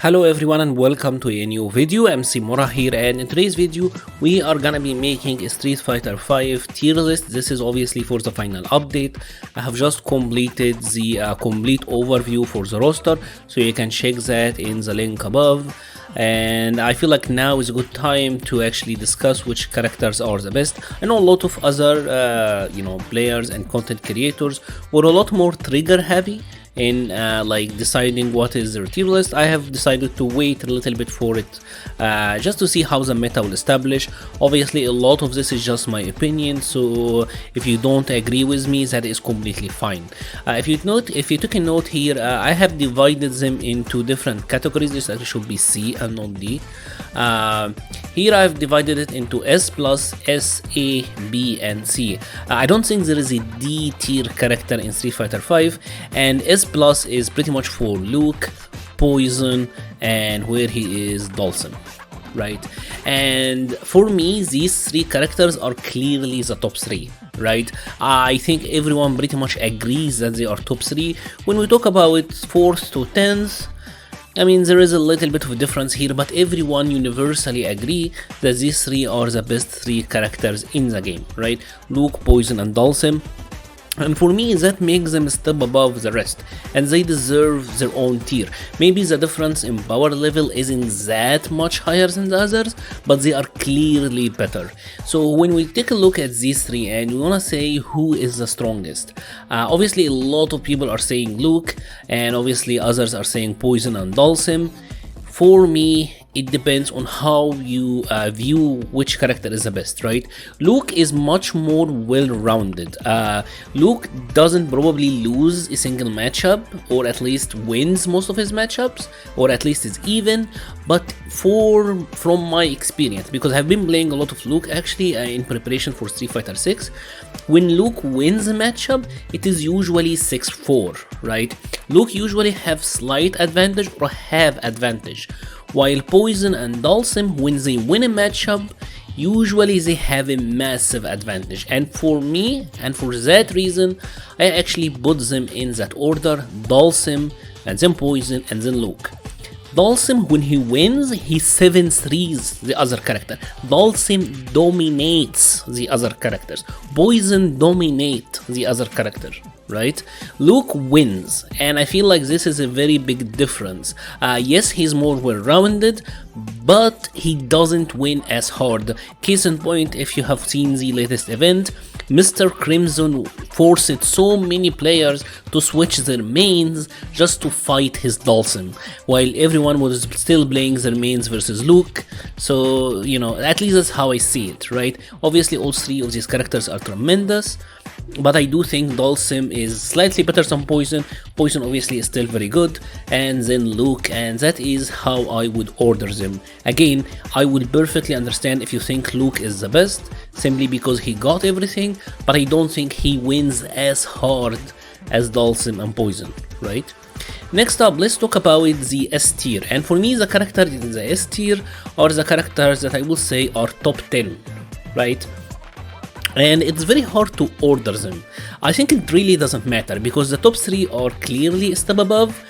Hello everyone and welcome to a new video. MC Mora here, and in today's video we are gonna be making a Street Fighter 5 tier list. This is obviously for the final update. I have just completed the complete overview for the roster, so you can check that in the link above. And I feel like now is a good time to actually discuss which characters are the best. I know a lot of other players and content creators were a lot more trigger heavy in like deciding what is their tier list. I have decided to wait a little bit for it, just to see how the meta will establish. Obviously a lot of this is just my opinion, so if you don't agree with me, that is completely fine. If you took a note here, I have divided them into different categories. This actually should be C and not D. Here I've divided it into S plus, S, A, B and C. I don't think there is a D tier character in Street Fighter 5, and S plus is pretty much for Luke, Poison, and where he is Dawson, right? And for me, these three characters are clearly the top three, right? I think everyone pretty much agrees that they are top three. When we talk about 4th to 10th, I mean, there is a little bit of a difference here, but everyone universally agree that these three are the best three characters in the game, right? Luke, Poison and Dawson. And for me, that makes them a step above the rest, and they deserve their own tier. Maybe the difference in power level isn't that much higher than the others, but they are clearly better. So when we take a look at these three and we wanna say who is the strongest, obviously a lot of people are saying Luke, and obviously others are saying Poison and Dawson. For me, it depends on how you view which character is the best, right? Luke is much more well-rounded. Luke doesn't probably lose a single matchup, or at least wins most of his matchups, or at least is even. But from my experience, because I've been playing a lot of Luke actually in preparation for Street Fighter 6, when Luke wins a matchup, it is usually 6-4, right? Luke usually have slight advantage or have advantage, while Poison and Dawson, when they win a matchup, usually they have a massive advantage. And for me, and for that reason, I actually put them in that order: Dawson, and then Poison, and then Luke. Dawson, when he wins, he 7-3s the other character. Dawson dominates the other characters. Poison dominate the other character, right? Luke wins, and I feel like this is a very big difference. Yes, he's more well-rounded, but he doesn't win as hard. Case in point, if you have seen the latest event, Mr. Crimson forced so many players to switch their mains just to fight his Dawson, while everyone was still playing their mains versus Luke. So, you know, at least that's how I see it, right? Obviously all three of these characters are tremendous, but I do think Dawson is slightly better than Poison. Poison obviously is still very good, and then Luke, and that is how I would order them. Again, I would perfectly understand if you think Luke is the best, simply because he got everything, but I don't think he wins as hard as Dawson and Poison, right? Next up, let's talk about the S tier, and for me the characters in the S tier are the characters that I will say are top 10, right? And it's very hard to order them. I think it really doesn't matter, because the top 3 are clearly a step above.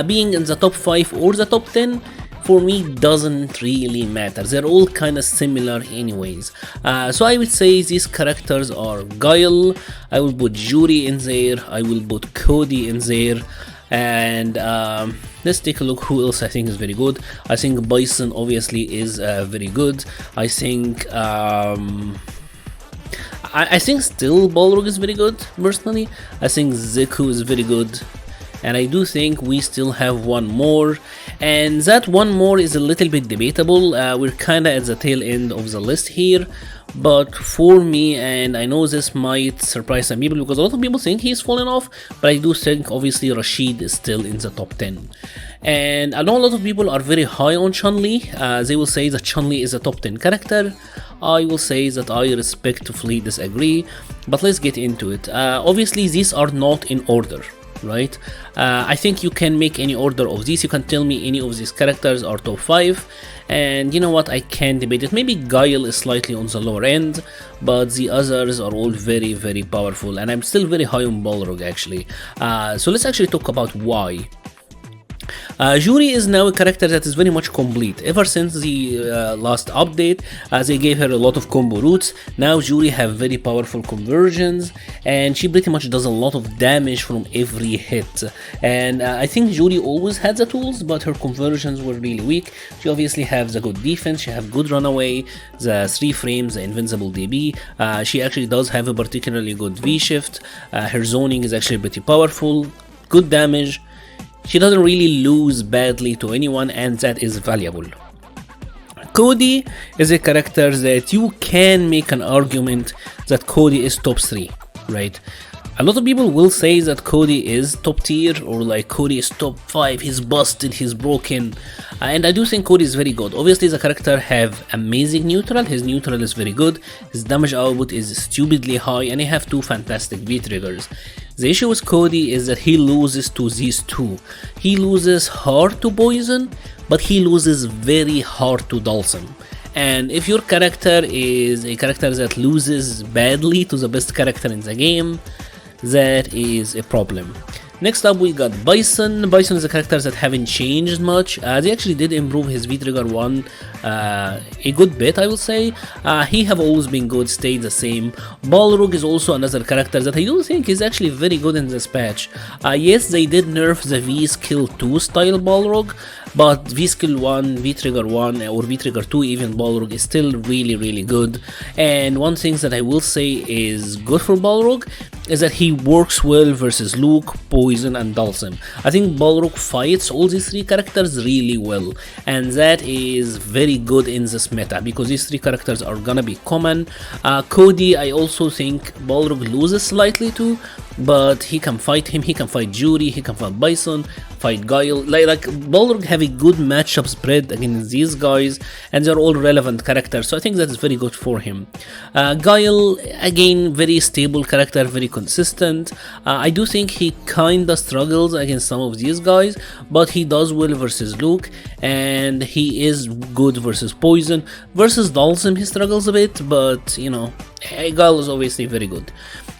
Being in the top 5 or the top 10, for me doesn't really matter. They're all kind of similar anyways. So I would say these characters are Guile, I will put Jury in there, I will put Cody in there, and let's take a look who else I think is very good. I think Bison obviously is very good. I think I think still Balrog is very good, personally. I think Zeku is very good. And I do think we still have one more. And that one more is a little bit debatable. We're kinda at the tail end of the list here. But for me, and I know this might surprise some people because a lot of people think he's fallen off, but I do think obviously Rashid is still in the top 10. And I know a lot of people are very high on Chun-li. They will say that Chun-li is a top 10 character. I will say that I respectfully disagree, but let's get into it. Obviously these are not in order, right? I think you can make any order of these. You can tell me any of these characters are top 5, and you know what, I can debate it. Maybe Guile is slightly on the lower end, but the others are all very, very powerful, and I'm still very high on Balrog actually. So let's actually talk about why. Juri is now a character that is very much complete. Ever since the last update, they gave her a lot of combo routes. Now Juri have very powerful conversions, and she pretty much does a lot of damage from every hit. And I think Juri always had the tools, but her conversions were really weak. She obviously has a good defense, she have good runaway, the 3 frames, the invincible DB. She actually does have a particularly good V-shift. Her zoning is actually pretty powerful, good damage. She doesn't really lose badly to anyone, and that is valuable. Cody is a character that you can make an argument that Cody is top 3, right? A lot of people will say that Cody is top tier, or like Cody is top 5, he's busted, he's broken, and I do think Cody is very good. Obviously the character have amazing neutral, his neutral is very good, his damage output is stupidly high, and he have 2 fantastic V-triggers. The issue with Cody is that he loses to these 2. He loses hard to Poison, but he loses very hard to Dhalsim. And if your character is a character that loses badly to the best character in the game, that is a problem. Next up we got Bison. Bison is a character that haven't changed much. They actually did improve his V-trigger 1 a good bit, I will say. He have always been good, stayed the same. Balrog is also another character that I do think is actually very good in this patch. Yes, they did nerf the V-skill 2 style Balrog, but V-skill 1, V-trigger 1 or V-trigger 2 even Balrog is still really good. And one thing that I will say is good for Balrog is that he works well versus Luke, Poison and Dhalsim. I think Balrog fights all these 3 characters really well, and that is very good in this meta because these 3 characters are gonna be common. Cody, I also think Balrog loses slightly too, but he can fight him, he can fight Juri, he can fight Bison, fight Guile. Like Balrog have a good matchup spread against these guys, and they're all relevant characters, so I think that is very good for him. Guile, again, very stable character, very consistent. I do think he kinda struggles against some of these guys, but he does well versus Luke, and he is good versus Poison. Versus Dhalsim he struggles a bit, but you know, Guile is obviously very good.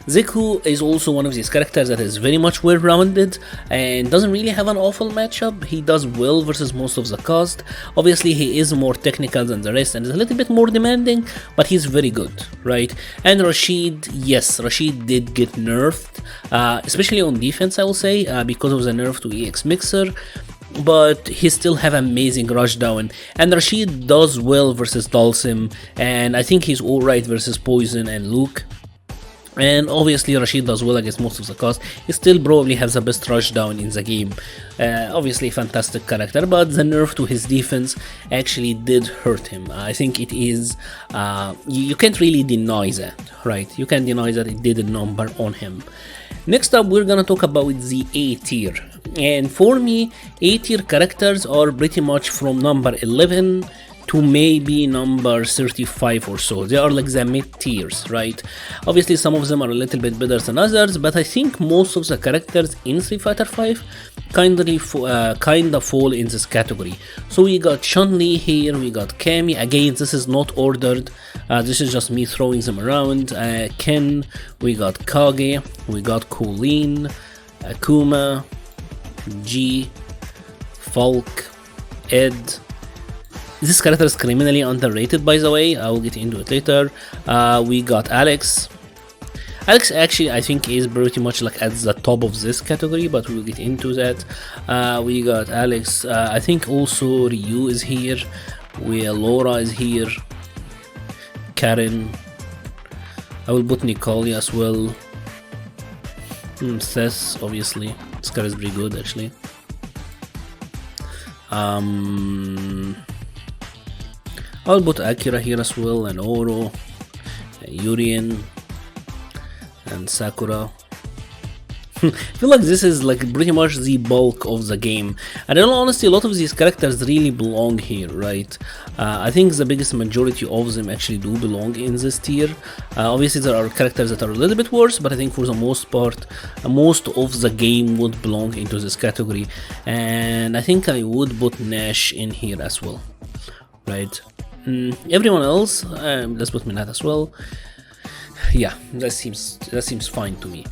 Zeku is also one of these characters that is very much well rounded and doesn't really have an awful matchup. He does well versus most of the cast. Obviously he is more technical than the rest and is a little bit more demanding, but he's very good, right? And Rashid, yes, Rashid did get nerfed, especially on defense I will say, because of the nerf to EX Mixer, but he still have amazing rushdown, and Rashid does well versus Dhalsim, and I think he's alright versus Poison and Luke. And obviously Rashid does well against most of the cast. He still probably has the best rushdown in the game. Obviously fantastic character, but the nerf to his defense actually did hurt him. I think it is, you can't really deny that, right? You can't deny that it did a number on him. Next up we're gonna talk about the A tier, and for me A tier characters are pretty much from number 11 to maybe number 35 or so. They are like the mid tiers, right? Obviously some of them are a little bit better than others, but I think most of the characters in Street Fighter 5 kinda fall in this category. So we got Chun-li here, we got Cammy. Again, this is not ordered, this is just me throwing them around. Ken, we got Kage, we got Colleen, Akuma, G, Falk, Ed. This character is criminally underrated, by the way. I will get into it later. We got Alex. Alex actually I think is pretty much like at the top of this category, but we'll get into that. We got Alex. I think also Ryu is here. Laura is here. Karen. I will put Nicole as well. Seth, obviously. This guy is pretty good actually. I'll put Akira here as well, and Oro, Urien, and Sakura. I feel like this is like pretty much the bulk of the game, and in all honesty a lot of these characters really belong here, right? I think the biggest majority of them actually do belong in this tier. Obviously there are characters that are a little bit worse, but I think for the most part most of the game would belong into this category, and I think I would put Nash in here as well, right? Everyone else, let's put Minat as well. Yeah, that seems fine to me.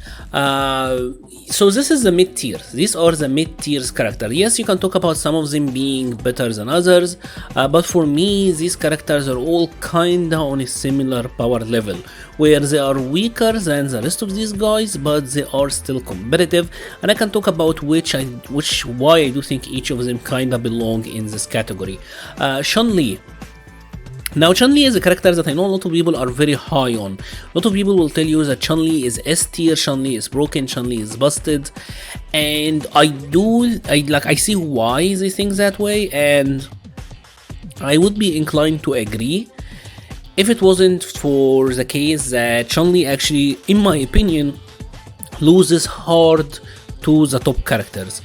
So this is the mid tier. These are the mid tiers character. Yes, you can talk about some of them being better than others, but for me, these characters are all kinda on a similar power level, where they are weaker than the rest of these guys, but they are still competitive. And I can talk about why I do think each of them kinda belong in this category. Chun-li. Now, Chun-Li is a character that I know a lot of people are very high on. A lot of people will tell you that Chun-Li is S tier, Chun-Li is broken, Chun-Li is busted, and I see why they think that way, and I would be inclined to agree if it wasn't for the case that Chun-Li actually, in my opinion, loses hard to the top characters.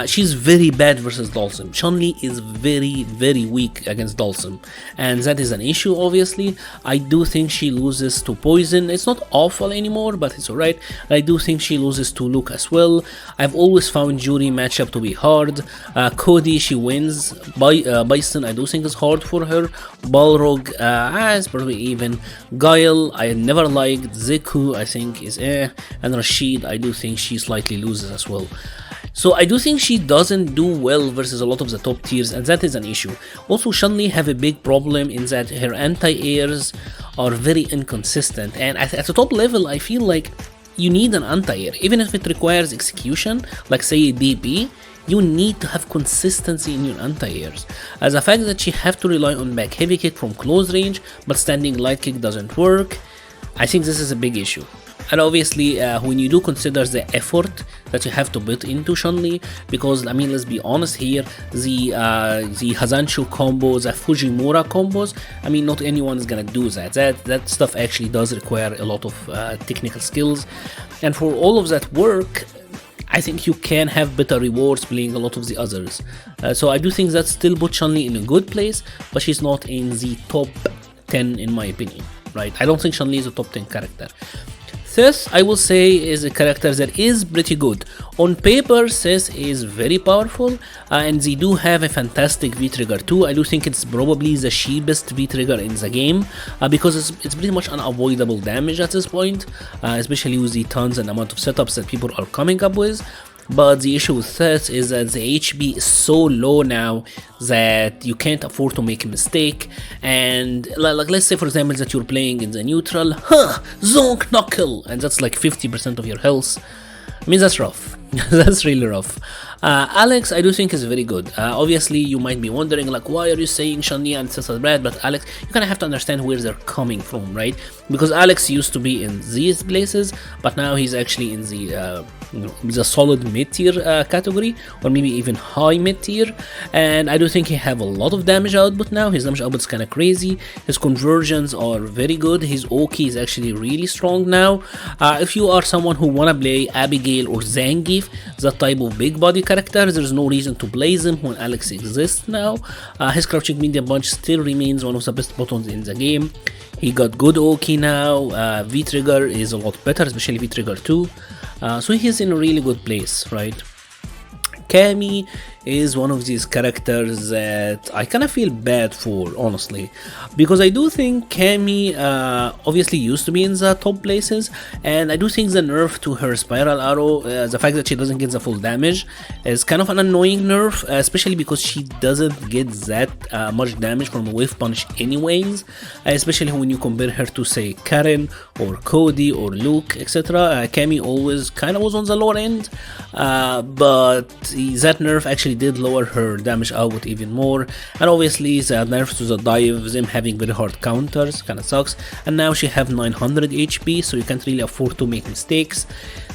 She's very bad versus Dhalsim. Chun-Li is very weak against Dhalsim, and that is an issue. Obviously, I do think she loses to Poison. It's not awful anymore, but it's alright. I do think she loses to Luke as well. I've always found Jury matchup to be hard. Cody, she wins. Bison, I do think is hard for her. Balrog, is probably even. Guile, I never liked. Zeku, I think is and Rashid, I do think she slightly loses as well. So I do think she doesn't do well versus a lot of the top tiers, and that is an issue. Also, Chun-Li have a big problem in that her anti-airs are very inconsistent, and at the top level I feel like you need an anti-air. Even if it requires execution, like say DP, you need to have consistency in your anti-airs. As a fact that she have to rely on back heavy kick from close range, but standing light kick doesn't work, I think this is a big issue. And obviously, when you do consider the effort that you have to put into Chun-Li, because I mean, let's be honest here, the Hazanshu combos, the Fujimura combos, I mean, not anyone is gonna do that. That stuff actually does require a lot of technical skills, and for all of that work, I think you can have better rewards playing a lot of the others. So I do think that still put Chun-Li in a good place, but she's not in the top 10 in my opinion, right? I don't think Chun-Li is a top 10 character. Seth, I will say, is a character that is pretty good. On paper, Seth is very powerful, and they do have a fantastic V-Trigger too. I do think it's probably the cheapest V-Trigger in the game, because it's pretty much unavoidable damage at this point, especially with the tons and amount of setups that people are coming up with. But the issue with Seth is that the HP is so low now that you can't afford to make a mistake. And like let's say for example that you're playing in the neutral, zonk knuckle, and that's like 50% of your health. I mean, that's rough. That's really rough. Alex, I do think is very good. Obviously, you might be wondering, like, why are you saying Chun-Li and Seth are bad? But Alex, you kind of have to understand where they're coming from, right? Because Alex used to be in these places, but now he's actually in the solid mid-tier category, or maybe even high mid-tier. And I do think he have a lot of damage output now. His damage output is kind of crazy. His conversions are very good. His Oki is actually really strong now. If you are someone who wanna play Abigail or Zangief, that type of big body character, there's no reason to play them when Alex exists now. His crouching medium punch still remains one of the best buttons in the game. He got good Oki now. V-Trigger is a lot better, especially V-Trigger 2. So he's in a really good place, right? Cammy is one of these characters that I kind of feel bad for, honestly, because I do think Cammy obviously used to be in the top places, and I do think the nerf to her spiral arrow, the fact that she doesn't get the full damage, is kind of an annoying nerf, especially because she doesn't get that much damage from a whiff punch anyways, especially when you compare her to say Karen or Cody or Luke, etc. Cammy always kind of was on the lower end, but that nerf actually did lower her damage output even more, and obviously the nerf to the dive, them having very hard counters, kinda sucks, and now she have 900 HP, so you can't really afford to make mistakes.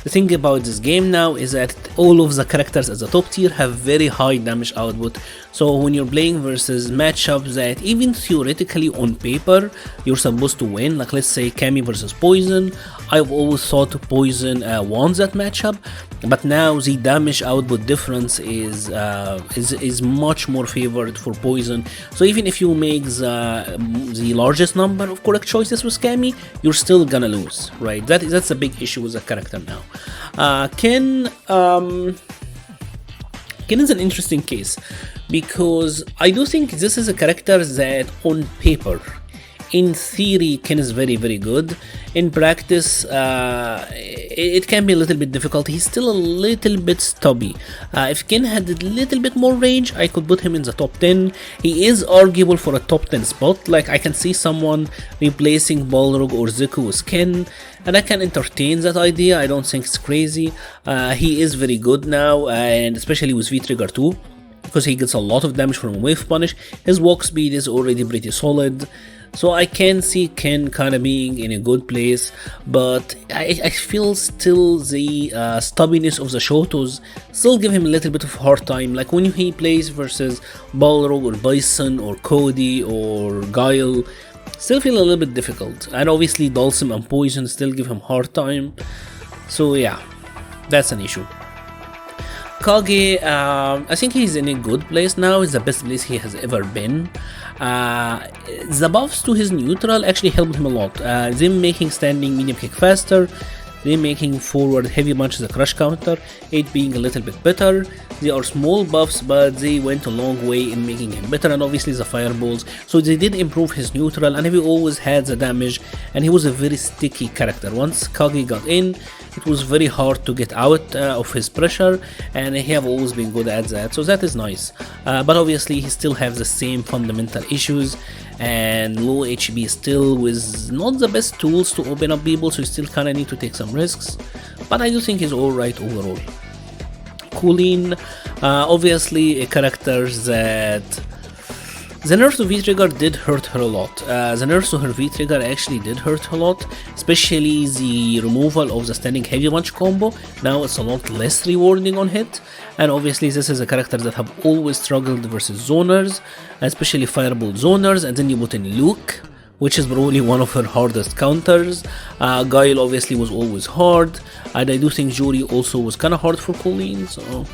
The thing about this game now is that all of the characters at the top tier have very high damage output, so when you're playing versus matchups that even theoretically on paper you're supposed to win, like let's say Cammy versus Poison, I've always thought Poison won that matchup, but now the damage output difference is much more favored for Poison. So even if you make the largest number of correct choices with Cammy, you're still gonna lose, right? That's a big issue with the character now. Ken is an interesting case, because I do think this is a character that on paper in theory, Ken is very good. In practice, it can be a little bit difficult. He's still a little bit stubby. If Ken had a little bit more range, I could put him in the top 10. He is arguable for a top 10 spot. Like, I can see someone replacing Balrog or Zuko with Ken, and I can entertain that idea. I don't think it's crazy. He is very good now, and especially with V-Trigger 2, because he gets a lot of damage from Wave Punish. His walk speed is already pretty solid, so I can see Ken kind of being in a good place, but I feel still the stubbiness of the Shotos still give him a little bit of a hard time. Like when he plays versus Balrog or Bison or Cody or Guile, still feel a little bit difficult. And obviously Dulcim and Poison still give him hard time, so yeah, that's an issue. Kage, I think he's in a good place now. It's the best place he has ever been. The buffs to his neutral actually helped him a lot. Them making standing medium kick faster, them making forward heavy punches a crush counter, it being a little bit better. They are small buffs, but they went a long way in making him better, and obviously the fireballs. So they did improve his neutral, and he always had the damage, and he was a very sticky character. Once Kage got in, it was very hard to get out of his pressure, and he have always been good at that, so that is nice. But obviously he still has the same fundamental issues, and low HP still with not the best tools to open up people, so you still kinda need to take some risks, but I do think he's alright overall. Colleen, obviously a character that the nerf to V-Trigger did hurt her a lot. The nerf to her V-Trigger actually did hurt her a lot, especially the removal of the standing heavy punch combo. Now it's a lot less rewarding on hit, and obviously this is a character that have always struggled versus zoners, especially fireball zoners, and then you put in Luke, which is probably one of her hardest counters. Guile obviously was always hard, and I do think Jury also was kinda hard for Colleen, so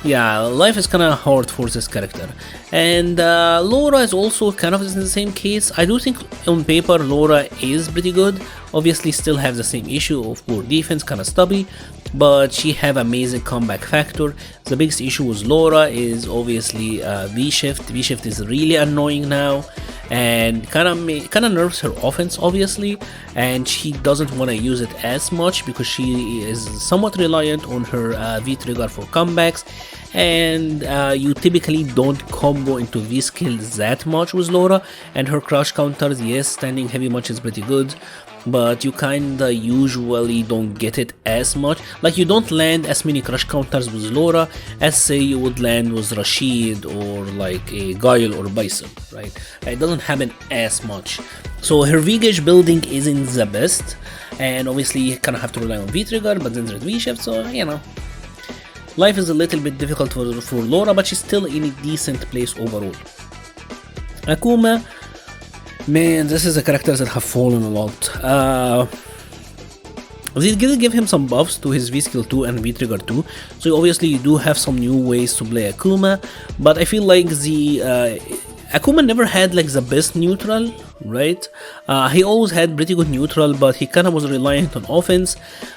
yeah, life is kinda hard for this character. And Laura is also kind of in the same case. I do think on paper Laura is pretty good. Obviously still have the same issue of poor defense, kinda stubby, but she have amazing comeback factor. The biggest issue with Laura is obviously V-Shift. V-Shift is really annoying now, and kinda nerfs her offense obviously, and she doesn't want to use it as much because she is somewhat reliant on her V-Trigger for comebacks, and you typically don't combo into V-skill that much with Laura, and her crush counters, yes, standing heavy much is pretty good, but you kinda usually don't get it as much. Like you don't land as many crush counters with Laura as say you would land with Rashid or like a Guile or Bison, right? It doesn't happen as much. So her V-gauge building isn't the best, and obviously you kinda have to rely on V-Trigger, but then there's V-Shift, so you know. Life is a little bit difficult for Laura, but she's still in a decent place overall. Akuma, man, this is a character that have fallen a lot. They did give him some buffs to his V-Skill 2 and V-Trigger 2, so obviously you do have some new ways to play Akuma, but I feel like the Akuma never had like the best neutral, right? He always had pretty good neutral, but he kinda was reliant on offense.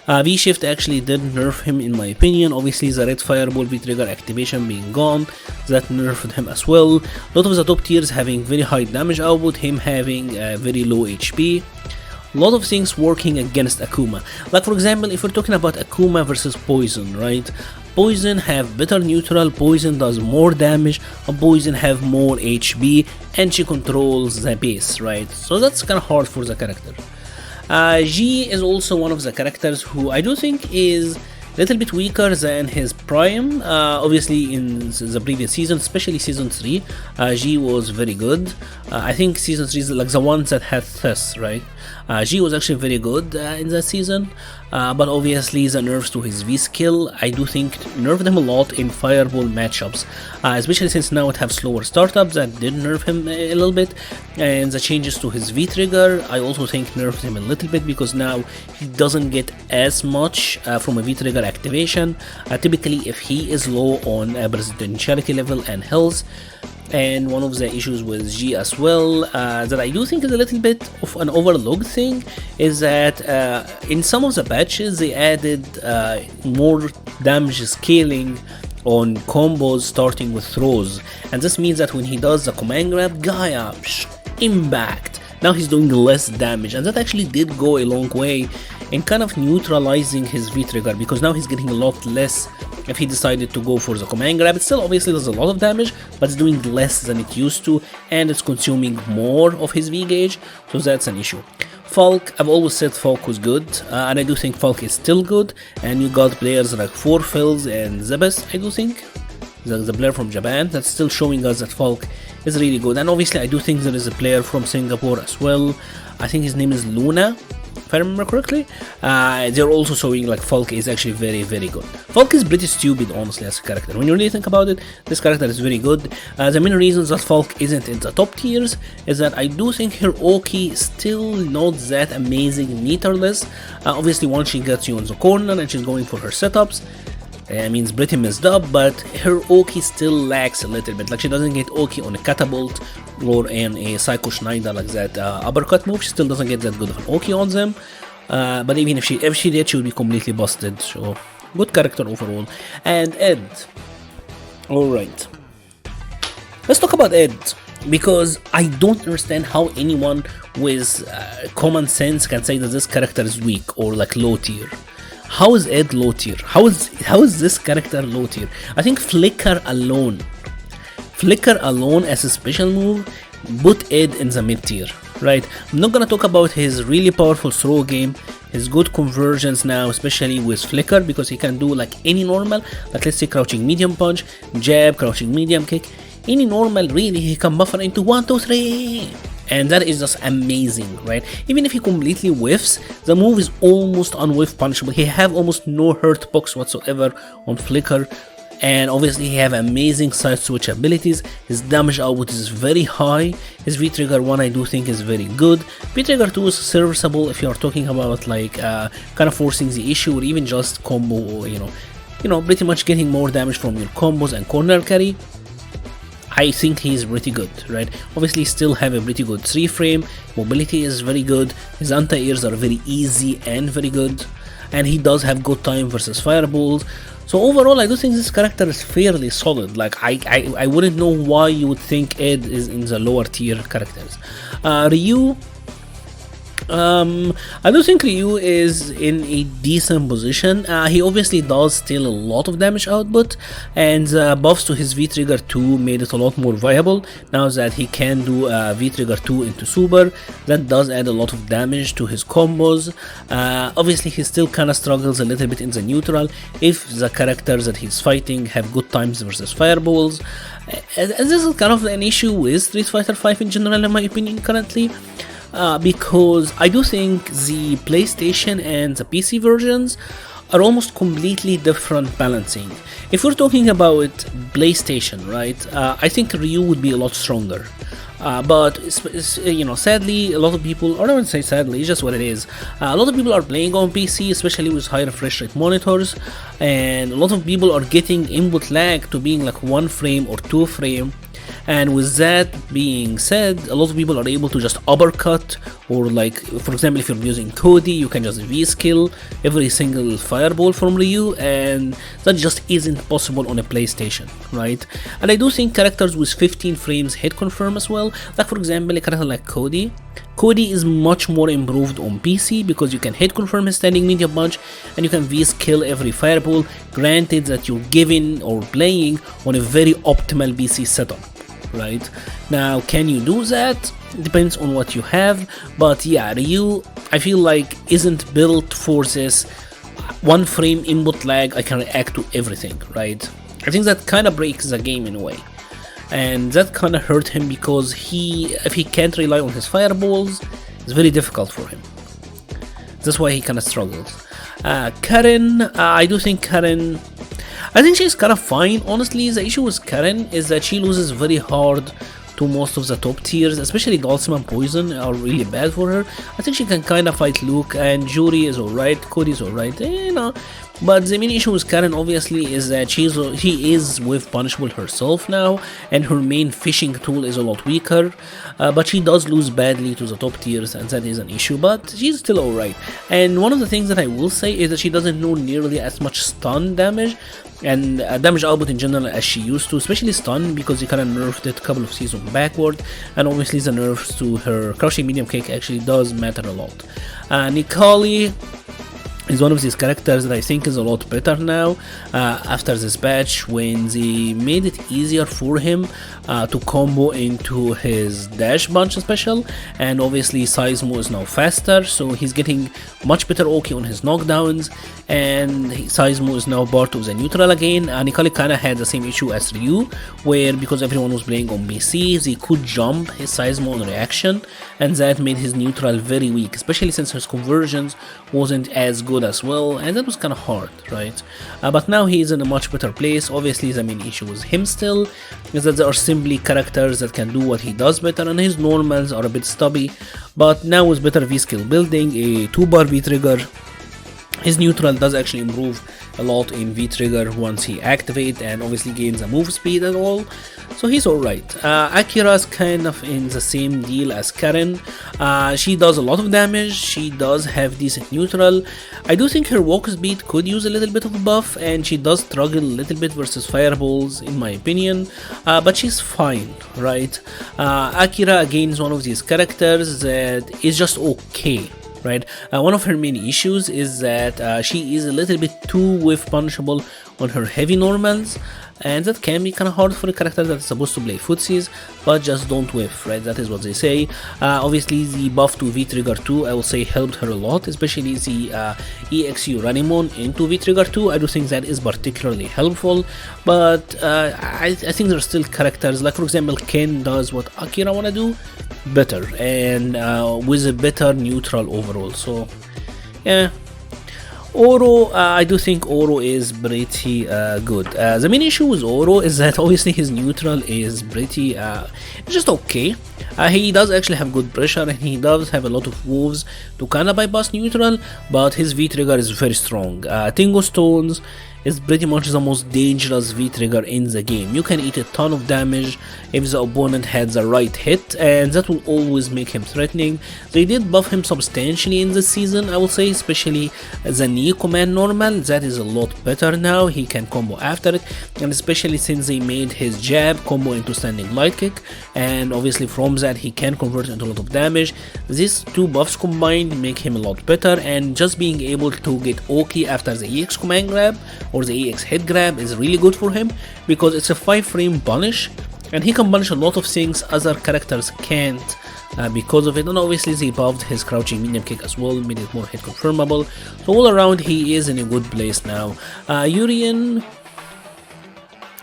V-Shift actually did nerf him in my opinion. Obviously the red fireball V-Trigger activation being gone, that nerfed him as well. A lot of the top tiers having very high damage output, him having very low HP. A lot of things working against Akuma. Like for example, if we're talking about Akuma versus Poison, right? Poison have better neutral, Poison does more damage, and Poison have more HP, and she controls the base, right? So that's kinda hard for the character. G is also one of the characters who I do think is a little bit weaker than his prime. Obviously in the previous season, especially season 3, G was very good. I think season 3 is like the one that had Thess, right? G was actually very good in that season, but obviously the nerfs to his V-skill, I do think nerfed him a lot in fireball matchups, especially since now it have slower startups that did nerf him a little bit, and the changes to his V-trigger I also think nerfed him a little bit because now he doesn't get as much from a V-trigger activation. Typically if he is low on presidentiality level and health. And one of the issues with G as well that I do think is a little bit of an overlooked thing is that in some of the patches they added more damage scaling on combos starting with throws, and this means that when he does the command grab, Gaia, impact, now he's doing less damage, and that actually did go a long way in kind of neutralizing his V-trigger, because now he's getting a lot less if he decided to go for the command grab. It still obviously does a lot of damage, but it's doing less than it used to, and it's consuming more of his V gauge, so that's an issue. Falk, I've always said Falk was good, and I do think Falk is still good, and you got players like Forfils and Zebes, I do think, the player from Japan, that's still showing us that Falk is really good. And obviously I do think there is a player from Singapore as well, I think his name is Luna, if I remember correctly. They're also showing like Falk is actually very, very good. Falk is pretty stupid, honestly, as a character. When you really think about it, this character is very good. The main reasons that Falk isn't in the top tiers is that I do think her Oki is still not that amazing meterless. Obviously, once she gets you in the corner and she's going for her setups, I mean, it's pretty messed up, but her Oki still lacks a little bit. Like, she doesn't get Oki on a catapult or in a Psycho Schneider like that uppercut move. She still doesn't get that good of an Oki on them. But even if she did, she would be completely busted. So, good character overall. And Ed. Alright. Let's talk about Ed, because I don't understand how anyone with common sense can say that this character is weak or like low tier. How is Ed low tier? How is this character low tier? I think Flicker alone as a special move put Ed in the mid tier, right? I'm not gonna talk about his really powerful throw game, his good conversions now, especially with Flicker, because he can do like any normal, like let's say crouching medium punch, jab, crouching medium kick, any normal really he can buffer into 1, 2, 3. And that is just amazing, right? Even if he completely whiffs, the move is almost unwhiff punishable. He have almost no hurt box whatsoever on Flicker, and obviously he have amazing side switch abilities. His damage output is very high. His V-trigger 1 I do think is very good. V-trigger 2 is serviceable if you are talking about like kind of forcing the issue, or even just combo, you know, pretty much getting more damage from your combos and corner carry. I think he's pretty good, right? Obviously still have a pretty good 3 frame, mobility is very good, his anti-airs are very easy and very good, and he does have good time versus fireballs. So overall I do think this character is fairly solid. Like I wouldn't know why you would think Ed is in the lower tier characters. Ryu, I do think Ryu is in a decent position. He obviously does still a lot of damage output, and buffs to his V-trigger 2 made it a lot more viable. Now that he can do V-trigger 2 into super, that does add a lot of damage to his combos. Obviously he still kind of struggles a little bit in the neutral if the characters that he's fighting have good times versus fireballs. And this is kind of an issue with Street Fighter V in general, in my opinion, currently. Because I do think the PlayStation and the PC versions are almost completely different balancing. If we're talking about PlayStation, right, I think Ryu would be a lot stronger. But you know, sadly, a lot of people, or I wouldn't say sadly, it's just what it is. A lot of people are playing on PC, especially with high refresh rate monitors, and a lot of people are getting input lag to being like 1 frame or 2 frame. And with that being said, a lot of people are able to just uppercut, or like, for example, if you're using Cody, you can just V-skill every single fireball from Ryu, and that just isn't possible on a PlayStation, right? And I do think characters with 15 frames hit confirm as well. Like for example, a character like Cody. Cody is much more improved on PC because you can hit confirm his standing medium punch and you can V-skill every fireball, granted that you're giving or playing on a very optimal PC setup. Right now, can you do that? Depends on what you have, but yeah, Ryu I feel like isn't built for this 1 frame input lag. I can react to everything, right? I think that kind of breaks the game in a way, and that kind of hurt him because if he can't rely on his fireballs, it's very difficult for him. That's why he kind of struggles. Karen, I do think Karen, I think she's kind of fine. Honestly, the issue with Karen is that she loses very hard to most of the top tiers, especially Dhalsim and Poison are really bad for her. I think she can kind of fight Luke, and Juri is alright, Cody is alright, you know. But the main issue with Karen obviously is that she is with punishable herself now, and her main fishing tool is a lot weaker, but she does lose badly to the top tiers, and that is an issue, but she's still alright. And one of the things that I will say is that she doesn't do nearly as much stun damage and damage output in general as she used to, especially stun, because he kind of nerfed it a couple of seasons backward, and obviously the nerfs to her crouching medium kick actually does matter a lot. Nikali is one of these characters that I think is a lot better now after this patch, when they made it easier for him to combo into his dash punch special, and obviously Seismo is now faster, so he's getting much better OK on his knockdowns, and Seismo is now part of the neutral again. Nikali kinda had the same issue as Ryu, where because everyone was playing on BC, they could jump his Seismo on reaction, and that made his neutral very weak, especially since his conversions wasn't as good as well, and that was kind of hard, right? But now he's in a much better place. Obviously the main issue with him still is that there are simply characters that can do what he does better, and his normals are a bit stubby, but now with better V-skill building, a 2-bar V-trigger, his neutral does actually improve a lot in V-trigger once he activates, and obviously gains a move speed and all, so he's alright. Akira's kind of in the same deal as Karen. She does a lot of damage, she does have decent neutral. I do think her walk speed could use a little bit of a buff, and she does struggle a little bit versus fireballs in my opinion, but she's fine, right? Akira again is one of these characters that is just okay. Right? One of her main issues is that she is a little bit too whiff punishable on her heavy normals, and that can be kind of hard for a character that is supposed to play footsies, but just don't whiff, right? That is what they say. Obviously the buff to V-Trigger 2 I will say helped her a lot, especially the EXU Ranimon into V-Trigger 2. I do think that is particularly helpful, but I think there are still characters, like for example Ken does what Akira wanna do better, and with a better neutral overall, so yeah. Oro, I do think Oro is pretty good. The main issue with Oro is that obviously his neutral is pretty just okay. He does actually have good pressure, and he does have a lot of moves to kinda bypass neutral, but his V-trigger is very strong. Tingo Stones is pretty much the most dangerous V-trigger in the game. You can eat a ton of damage if the opponent had the right hit, and that will always make him threatening. They did buff him substantially in this season, I will say, especially the knee command normal. That is a lot better now, he can combo after it, and especially since they made his jab combo into standing light kick, and obviously from that he can convert into a lot of damage. These two buffs combined make him a lot better, and just being able to get OK after the EX command grab or the EX head grab is really good for him, because it's a 5-frame punish, and he can punish a lot of things other characters can't because of it. And obviously they buffed his crouching medium kick as well, made it more hit confirmable, so all around he is in a good place now. Urien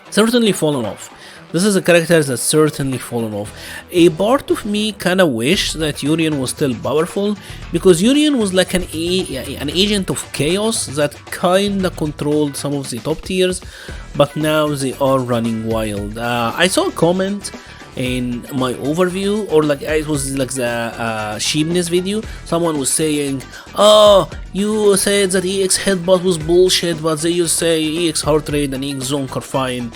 certainly fallen off. This is a character that's certainly fallen off. A part of me kinda wish that Urien was still powerful, because Urien was like an agent of chaos that kinda controlled some of the top tiers, but now they are running wild. I saw a comment in my overview, or like it was like the Sheepness video. Someone was saying, oh, you said that EX headbutt was bullshit, but they used to say EX heart rate and EX zonk are fine.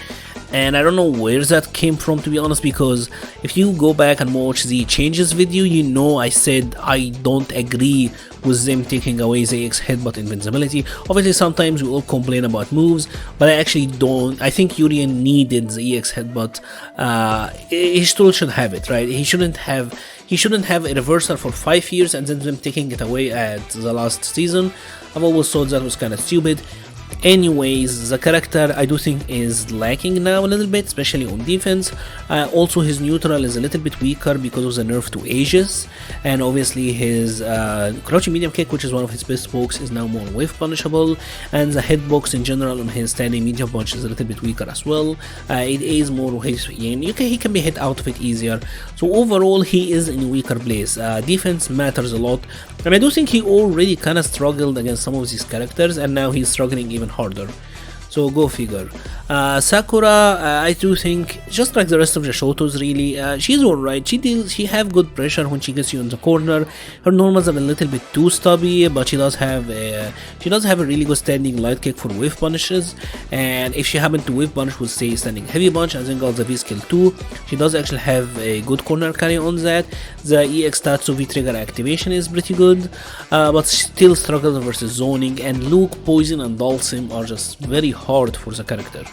And I don't know where that came from, to be honest, because if you go back and watch the changes video, you know I said I don't agree with them taking away the EX headbutt invincibility. Obviously sometimes we all complain about moves, but I actually don't. I think Urien needed the EX headbutt. He still should have it, right? He shouldn't have a reversal for 5 years and then them taking it away at the last season. I've always thought that was kind of stupid. Anyways, the character I do think is lacking now a little bit, especially on defense. Also his neutral is a little bit weaker because of the nerf to Aegis, and obviously his crouching medium kick, which is one of his best pokes, is now more whiff punishable, and the hitbox in general on his standing medium punch is a little bit weaker as well. It is more he can be hit out of it easier, so overall he is in a weaker place. Defense matters a lot, and I do think he already kind of struggled against some of these characters, and now he's struggling even harder. So go figure. Sakura, I do think, just like the rest of the Shotos really, she's alright. She have good pressure when she gets you in the corner. Her normals are a little bit too stubby, but she does have a really good standing light kick for whiff punishes. And if she happened to whiff punish with say standing heavy punch and then got the V skill too, she does actually have a good corner carry on that. The EX Tatsu V trigger activation is pretty good, but still struggles versus zoning. And Luke, Poison, and Dalsim are just very hard for the character.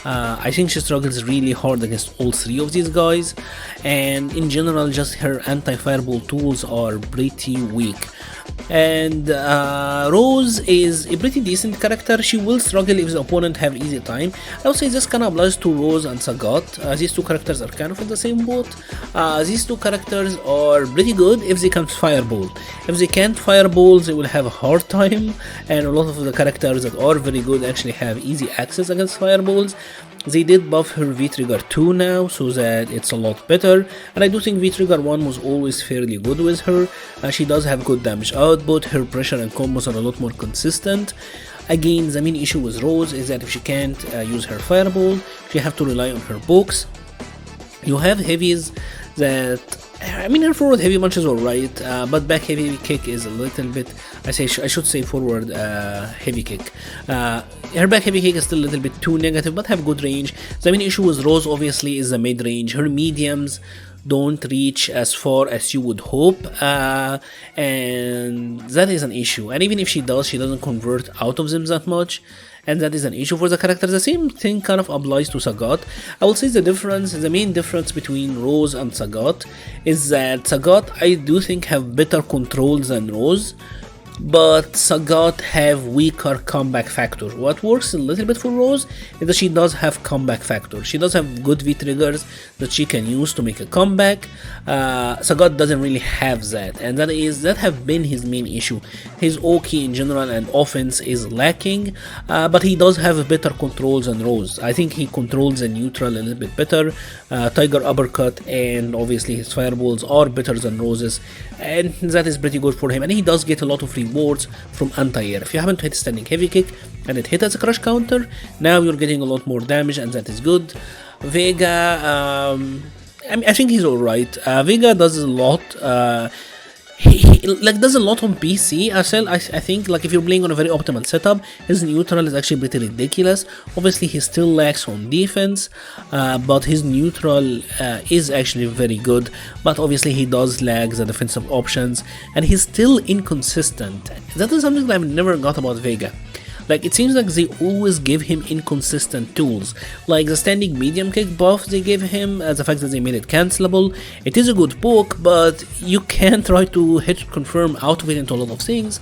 I think she struggles really hard against all three of these guys, and in general just her anti-fireball tools are pretty weak. And Rose is a pretty decent character. She will struggle if the opponent have easy time. I would say this kind of applies to Rose and Sagat. These two characters are kind of in the same boat. These two characters are pretty good if they can fireball. If they can't fireball, they will have a hard time, and a lot of the characters that are very good actually have easy access against fireballs. They did buff her V-Trigger 2 now, so that it's a lot better, and I do think V-Trigger 1 was always fairly good with her. She does have good damage output, her pressure and combos are a lot more consistent. Again, the main issue with Rose is that if she can't use her fireball, she have to rely on her books. You have heavies that, I mean, her forward heavy punch is alright, but back heavy kick is a little bit, I should say forward heavy kick. Her back heavy kick is still a little bit too negative, but have good range. The main issue with Rose obviously is the mid range. Her mediums don't reach as far as you would hope, and that is an issue. And even if she does, she doesn't convert out of them that much, and that is an issue for the character. The same thing kind of applies to Sagat. I will say the main difference between Rose and Sagat is that Sagat, I do think, have better controls than Rose, but Sagat have weaker comeback factor. What works a little bit for Rose is that she does have comeback factor. She does have good V-triggers that she can use to make a comeback. Sagat doesn't really have that, and that have been his main issue. His Oki in general and offense is lacking, but he does have better controls than Rose. I think he controls the neutral a little bit better. Tiger uppercut and obviously his fireballs are better than Rose's, and that is pretty good for him, and he does get a lot of rewards from anti-air. If you happen to hit standing heavy kick and it hit as a crush counter, now you're getting a lot more damage, and that is good. Vega, I think he's alright. Vega does a lot. He does a lot on PC. I think like if you're playing on a very optimal setup, his neutral is actually pretty ridiculous. Obviously he still lacks on defense, but his neutral is actually very good, but obviously he does lack the defensive options, and he's still inconsistent. That is something that I've never got about Vega. Like, it seems like they always give him inconsistent tools. Like the standing medium kick buff they gave him, the fact that they made it cancelable. It is a good poke, but you can't try to hit confirm out of it into a lot of things.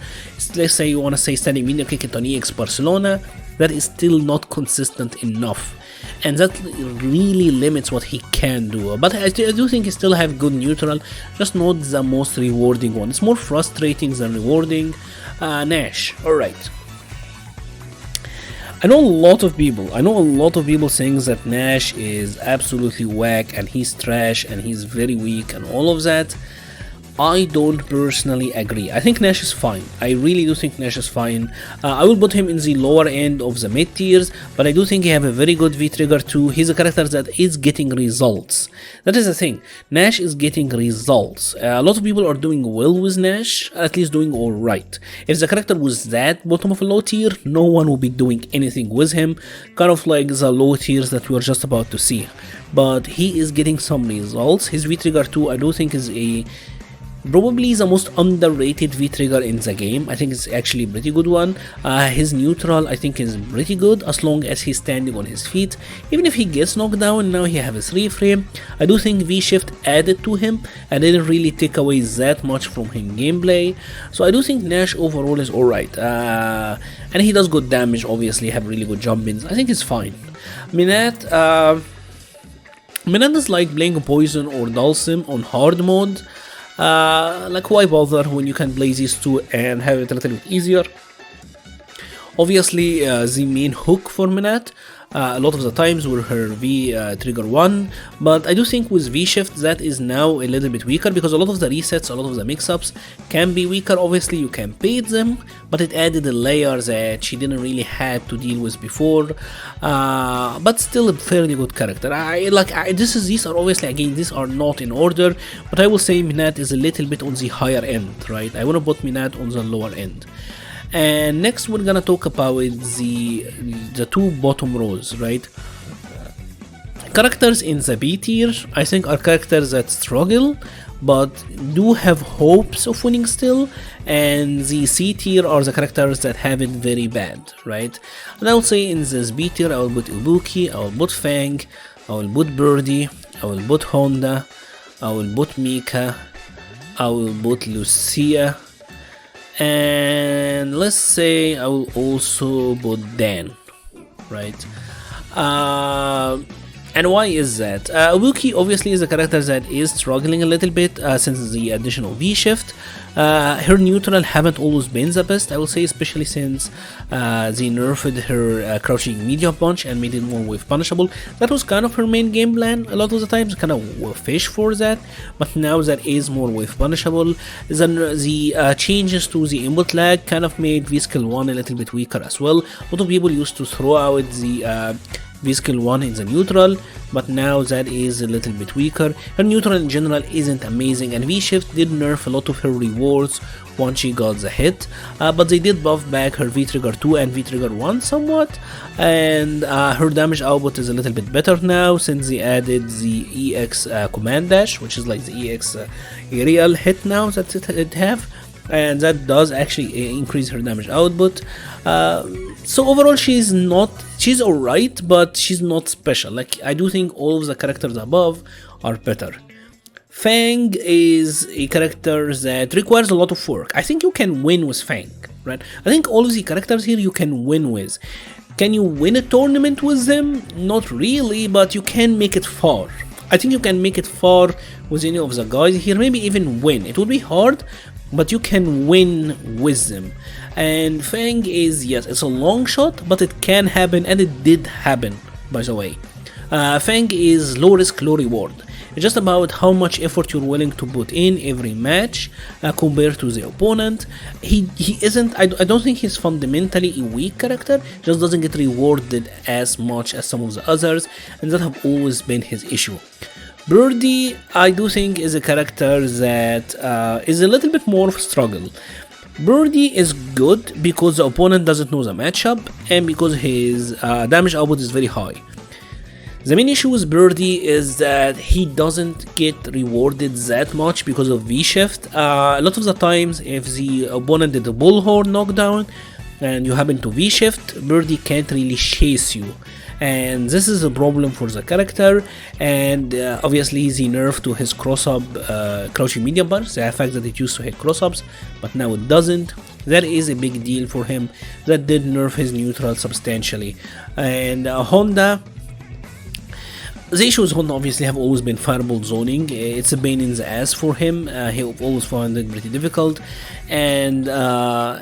Let's say you want to say standing medium kick into an EX Barcelona, that is still not consistent enough, and that really limits what he can do. But I do think he still have good neutral, just not the most rewarding one. It's more frustrating than rewarding. Nash, alright. I know a lot of people saying that Nash is absolutely whack and he's trash and he's very weak and all of that. I don't personally agree. I think Nash is fine. I really do think Nash is fine. I will put him in the lower end of the mid tiers, but I do think he have a very good V-trigger too. He's a character that is getting results. That is the thing. Nash is getting results. A lot of people are doing well with Nash, at least doing alright. If the character was that bottom of a low tier, no one will be doing anything with him. Kind of like the low tiers that we are just about to see. But he is getting some results. His V-trigger too, I do think is probably the most underrated V-trigger in the game. I think it's actually a pretty good one. His neutral I think is pretty good as long as he's standing on his feet. Even if he gets knocked down, now he have a 3 frame. I do think V-shift added to him and didn't really take away that much from him gameplay. So I do think Nash overall is alright. And he does good damage, obviously, have really good jump ins. I think it's fine. Minette is like playing Poison or Dulcim on hard mode. Like, why bother when you can play these two and have it a little bit easier? Obviously, the main hook for Minette a lot of the times were her V trigger 1, but I do think with V shift that is now a little bit weaker because a lot of the resets, a lot of the mix-ups can be weaker. Obviously you can bait them, but it added a layer that she didn't really have to deal with before, but still a fairly good character. These are obviously, again, these are not in order, but I will say Minette is a little bit on the higher end, right? I want to put Minette on the lower end. And next we're gonna talk about the two bottom rows, right? Characters in the B tier, I think, are characters that struggle but do have hopes of winning still, and the C tier are the characters that have it very bad, right? And I will say in this B tier I will put Ibuki, I will put Fang, I will put Birdie, I will put Honda, I will put Mika, I will put Lucia, and let's say I will also put Dan, right? And why is that? Ibuki obviously is a character that is struggling a little bit since the addition of V-Shift. Her neutral haven't always been the best, I will say, especially since they nerfed her crouching medium punch and made it more wave punishable. That was kind of her main game plan a lot of the times, kind of fish for that, but now that is more wave punishable. Then the changes to the input lag kind of made V-Skill 1 a little bit weaker as well. A lot of people used to throw out the V-Skill 1 in the neutral, but now that is a little bit weaker. Her neutral in general isn't amazing, and V-Shift did nerf a lot of her rewards once she got the hit, but they did buff back her V-Trigger 2 and V-Trigger 1 somewhat, and her damage output is a little bit better now since they added the EX command dash, which is like the EX aerial hit now that it have, and that does actually increase her damage output. So overall she's alright, but she's not special. Like, I do think all of the characters above are better. Fang is a character that requires a lot of work. I think you can win with Fang, right? I think all of the characters here you can win with. Can you win a tournament with them? Not really, but you can make it far. I think you can make it far with any of the guys here, maybe even win. It will be hard, but you can win with them. And Fang is, yes, it's a long shot, but it can happen, and it did happen, by the way. Fang is low risk, low reward. It's just about how much effort you're willing to put in every match compared to the opponent. He isn't, I don't think he's fundamentally a weak character, just doesn't get rewarded as much as some of the others, and that have always been his issue. Birdie, I do think, is a character that is a little bit more of a struggle. Birdie is good because the opponent doesn't know the matchup and because his damage output is very high. The main issue with Birdie is that he doesn't get rewarded that much because of V-Shift. A lot of the times, if the opponent did a bullhorn knockdown and you happen to V-Shift, Birdie can't really chase you. And this is a problem for the character, and obviously the nerf to his cross-up crouching medium punch, the fact that it used to hit cross-ups but now it doesn't, that is a big deal for him. That did nerf his neutral substantially. And Honda, the issues Honda obviously have always been fireball zoning. It's a pain in the ass for him. He always found it pretty difficult, and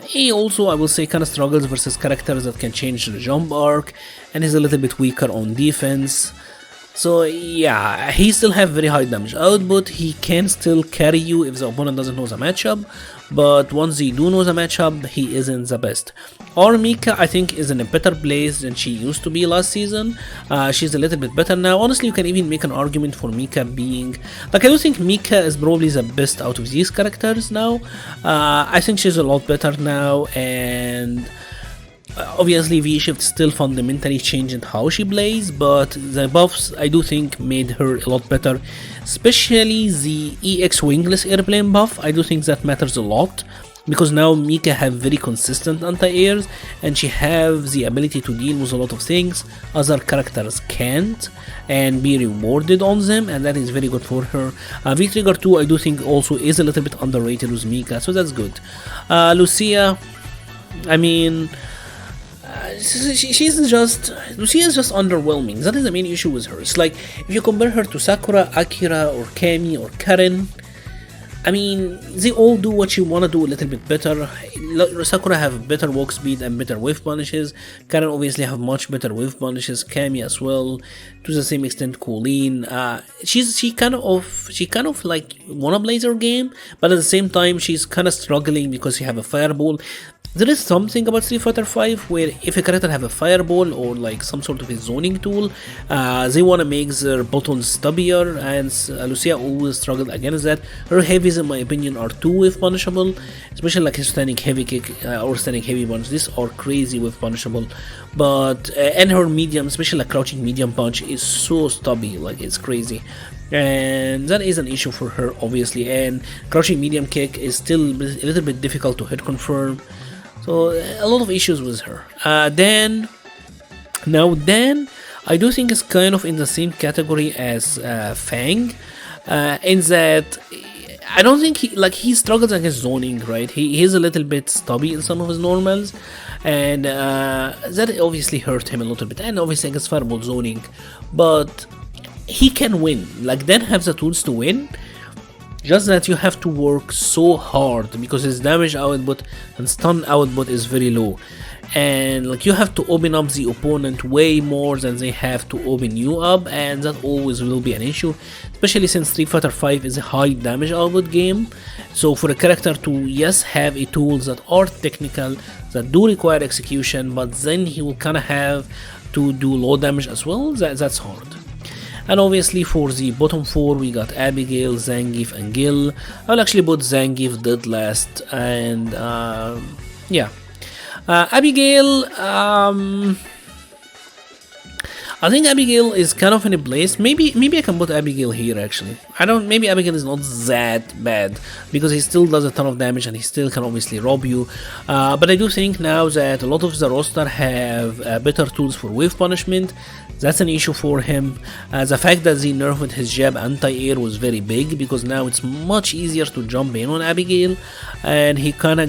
he also, I will say, kind of struggles versus characters that can change the jump arc, and is a little bit weaker on defense. So yeah, he still have very high damage output. He can still carry you if the opponent doesn't know the matchup, but once they do know the matchup, he isn't the best. Or Mika, I think, is in a better place than she used to be last season. She's a little bit better now. Honestly, you can even make an argument for Mika being, like, I do think Mika is probably the best out of these characters now. I think she's a lot better now, and obviously V-Shift still fundamentally changed how she plays, but the buffs I do think made her a lot better, especially the EX wingless airplane buff. I do think that matters a lot, because now Mika have very consistent anti-airs, and she have the ability to deal with a lot of things other characters can't, and be rewarded on them, and that is very good for her. V-Trigger 2 I do think also is a little bit underrated with Mika, so that's good. Lucia, I mean, Lucia is just underwhelming. That is the main issue with her. It's like, if you compare her to Sakura, Akira, or Kami, or Karen, I mean, they all do what you want to do a little bit better. Sakura have better walk speed and better wave punishes. Karen obviously have much better wave punishes. Kami as well, to the same extent. Colleen, she kind of like wanna play her game, but at the same time she's kind of struggling because she have a fireball. There is something about Street Fighter 5 where if a character have a fireball or like some sort of a zoning tool, they want to make their buttons stubbier, and Lucia always struggled against that. Her heavies, in my opinion, are too wave punishable, especially like his standing heavy kick or standing heavy punch. These are crazy wave punishable, but and her medium, especially like crouching medium punch, is so stubby, like it's crazy. And that is an issue for her, obviously. And crouching medium kick is still a little bit difficult to hit confirm. So a lot of issues with her. Dan, I do think is kind of in the same category as Fang, in that I don't think he struggles against zoning, right? He's a little bit stubby in some of his normals, and that obviously hurt him a little bit. And obviously against fireball zoning, but he can win. Like Dan has the tools to win. Just that you have to work so hard because his damage output and stun output is very low, and like you have to open up the opponent way more than they have to open you up, and that always will be an issue, especially since Street Fighter 5 is a high damage output game. So for a character to have a tools that are technical, that do require execution, but then he will kind of have to do low damage as well, that's hard. And obviously for the bottom 4 we got Abigail, Zangief and Gil. I'll actually put Zangief dead last, and yeah. Abigail, I think Abigail is kind of in a place. Maybe I can put Abigail here actually. Maybe Abigail is not that bad because he still does a ton of damage and he still can obviously rob you. But I do think now that a lot of the roster have better tools for wave punishment. That's an issue for him. The fact that they nerfed his jab anti-air was very big because now it's much easier to jump in on Abigail, and he kinda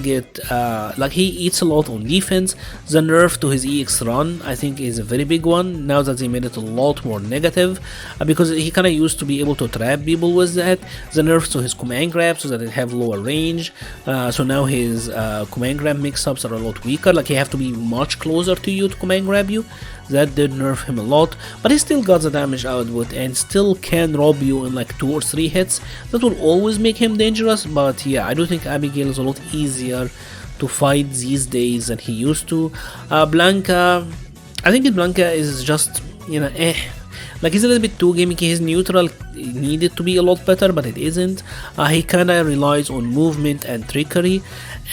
he eats a lot on defense. The nerf to his EX run I think is a very big one now that they made it a lot more negative, because he kinda used to be able to trap people with that. The nerf to his command grab so that it have lower range, so now his command grab mix-ups are a lot weaker, like he have to be much closer to you to command grab you. That did nerf him a lot, but he still got the damage output and still can rob you in like 2 or 3 hits. That will always make him dangerous, but yeah, I do think Abigail is a lot easier to fight these days than he used to. Blanca, I think Blanca is just, like he's a little bit too gimmicky. His neutral needed to be a lot better, but it isn't. He kinda relies on movement and trickery,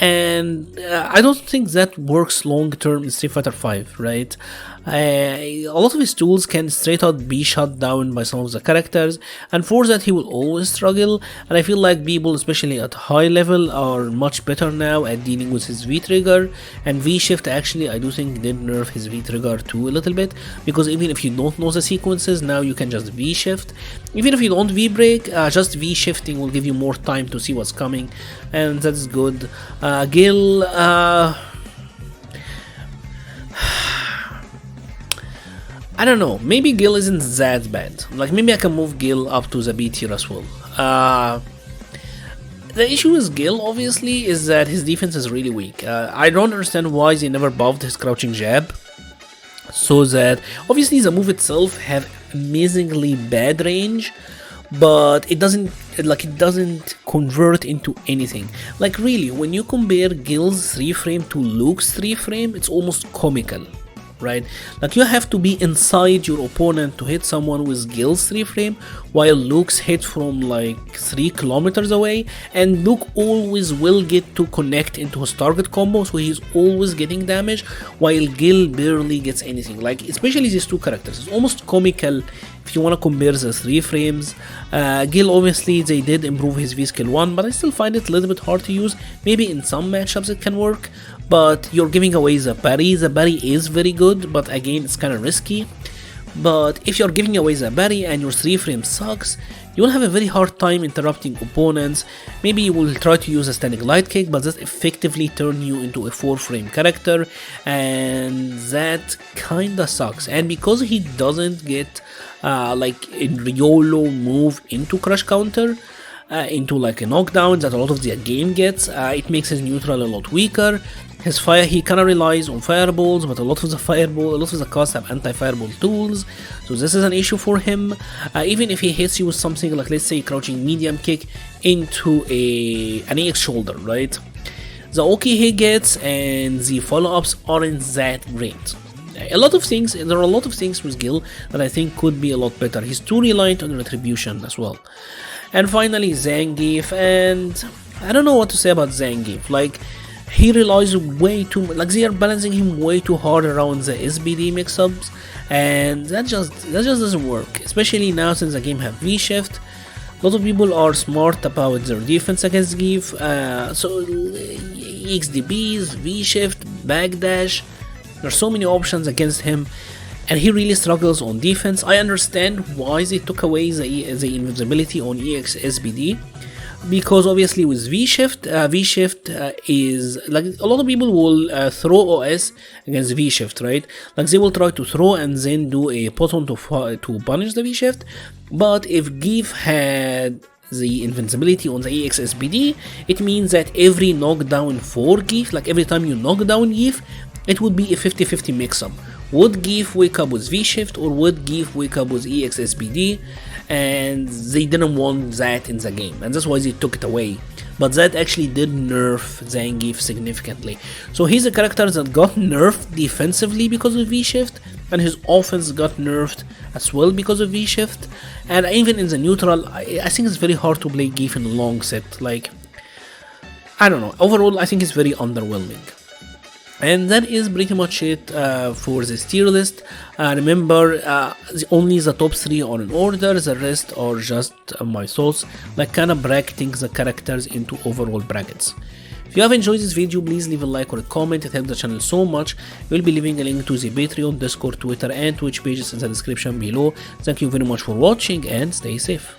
and I don't think that works long term in Street Fighter 5, right? A lot of his tools can straight out be shut down by some of the characters, and for that he will always struggle. And I feel like people, especially at high level, are much better now at dealing with his V-trigger, and V-shift actually I do think did nerf his V-trigger too a little bit, because even if you don't know the sequences, now you can just V-shift. Even if you don't V-break, just V-shifting will give you more time to see what's coming, and that's good. Gil, I don't know, maybe Gil isn't that bad. Like maybe I can move Gil up to the B tier as well. The issue with Gil obviously is that his defense is really weak. I don't understand why they never buffed his crouching jab, so that obviously the move itself have amazingly bad range, but it doesn't convert into anything. Like really, when you compare Gil's 3 frame to Luke's 3 frame, it's almost comical, right? Like you have to be inside your opponent to hit someone with Gil's 3 frame, while Luke's hit from like 3 kilometers away, and Luke always will get to connect into his target combo, so he's always getting damage, while Gil barely gets anything. Like especially these 2 characters, it's almost comical if you want to compare the 3 frames. Gil obviously they did improve his V skill 1, but I still find it a little bit hard to use. Maybe in some matchups it can work, but you're giving away the parry. The parry is very good, but again it's kind of risky. But if you're giving away the parry and your 3 frame sucks, you will have a very hard time interrupting opponents. Maybe you will try to use a standing light kick, but that effectively turn you into a 4 frame character, and that kinda sucks. And because he doesn't get like a YOLO move into crush counter, into like a knockdown that a lot of the game gets, it makes his neutral a lot weaker. His fire, he kinda relies on fireballs, but a lot of the casts have anti-fireball tools, so this is an issue for him. Even if he hits you with something like, let's say, crouching medium kick into an EX shoulder, right? The okay he gets and the follow-ups aren't that great. There are a lot of things with Gil that I think could be a lot better. He's too reliant on retribution as well. And finally Zangief, and I don't know what to say about Zangief. Like, he relies way too much, like they are balancing him way too hard around the SBD mix-ups, and that just doesn't work, especially now since the game have V-Shift. A lot of people are smart about their defense against Gief, so EXDBs, V-Shift, Backdash, there's so many options against him, and he really struggles on defense. I understand why they took away the invincibility on EXSBD, because obviously with V-Shift is like, a lot of people will throw OS against V-Shift, right? Like they will try to throw and then do a button to punish the V-Shift, but if Gief had the invincibility on the EXSBD, it means that every knockdown for Gief, like every time you knock down Gief, it would be a 50-50 mix-up. Would Gief wake up with V-Shift or would Gief wake up with EXSBD? And they didn't want that in the game, and that's why they took it away. But that actually did nerf Zangief significantly. So he's a character that got nerfed defensively because of V-Shift, and his offense got nerfed as well because of V-Shift. And even in the neutral, I think it's very hard to play Gief in a long set. Like, I don't know, overall I think it's very underwhelming. And that is pretty much it for this tier list. Remember, only the top 3 are in order, the rest are just my thoughts, like kind of bracketing the characters into overall brackets. If you have enjoyed this video, please leave a like or a comment, it helps the channel so much. We'll be leaving a link to the Patreon, Discord, Twitter and Twitch pages in the description below. Thank you very much for watching and stay safe.